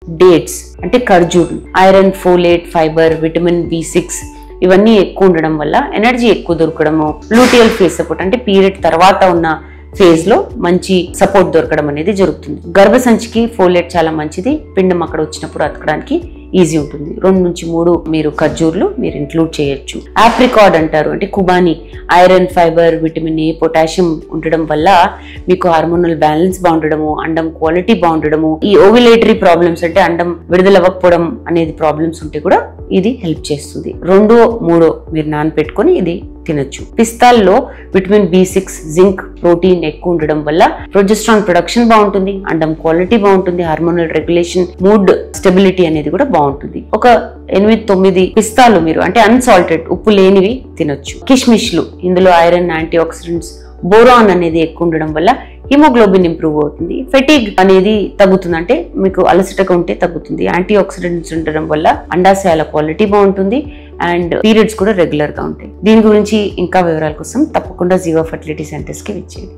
Dates అంటే ఖర్జూర్లు, iron, folate, fibre, vitamin B6 ఇవన్నీ ఎక్కువ ఉండడం వల్ల ఎనర్జీ ఎక్కువ దొరకడము, లూటియల్ ఫేజ్ సపోర్ట్ అంటే పీరియడ్ తర్వాత ఉన్న ఫేజ్ లో మంచి సపోర్ట్ దొరకడం అనేది జరుగుతుంది. గర్భసంచికి ఫోలేట్ చాలా మంచిది. పిండం అక్కడ వచ్చినప్పుడు అతకడానికి ఈజీ ఉంటుంది. 2 నుంచి 3 మీరు ఖర్జూర్లు మీరు ఇంక్లూడ్ చేయొచ్చు. ఆప్రికాట్ అంటారు అంటే కుబాని, iron, fibre, vitamin A, potassium ఉండడం వల్ల మీకు హార్మోనల్ బ్యాలెన్స్ బాగుండడము, అండం క్వాలిటీ బాగుండడము, ఈ ఓవిలేటరీ ప్రాబ్లమ్స్ అంటే అండం విడుదల అవ్వకపోవడం అనేది ప్రాబ్లమ్స్ ఉంటే కూడా ఇది హెల్ప్ చేస్తుంది. 2, 3 మీరు నానపెట్టుకొని ఇది తినొచ్చు. పిస్తాల్లో విటమిన్ B6, జింక్, ప్రోటీన్ ఎక్కువ ఉండడం వల్ల ప్రొజెస్ట్రాన్ ప్రొడక్షన్ బాగుంటుంది, అండం క్వాలిటీ బాగుంటుంది, హార్మోనల్ రెగ్యులేషన్, మూడ్ స్టెబిలిటీ అనేది కూడా బాగుంటుంది. ఒక 8-9 పిస్తాలు మీరు అంటే అన్సాల్టెడ్ ఉప్పు లేనివి తినొచ్చు. కిష్మిష్లు, ఇందులో ఐరన్, యాంటీ ఆక్సిడెంట్స్, బోరాన్ అనేది ఎక్కువ ఉండడం వల్ల హిమోగ్లోబిన్ ఇంప్రూవ్ అవుతుంది. ఫెటిగ్ అనేది తగ్గుతుంది అంటే మీకు అలసటగా ఉంటే తగ్గుతుంది. యాంటీ ఆక్సిడెంట్స్ ఉండడం వల్ల అండాశయాల క్వాలిటీ బాగుంటుంది అండ్ పీరియడ్స్ కూడా రెగ్యులర్ గా ఉంటాయి. దీని గురించి ఇంకా వివరాల కోసం తప్పకుండా జీవా ఫర్టిలిటీ సెంటర్స్ కి విచ్చేయండి.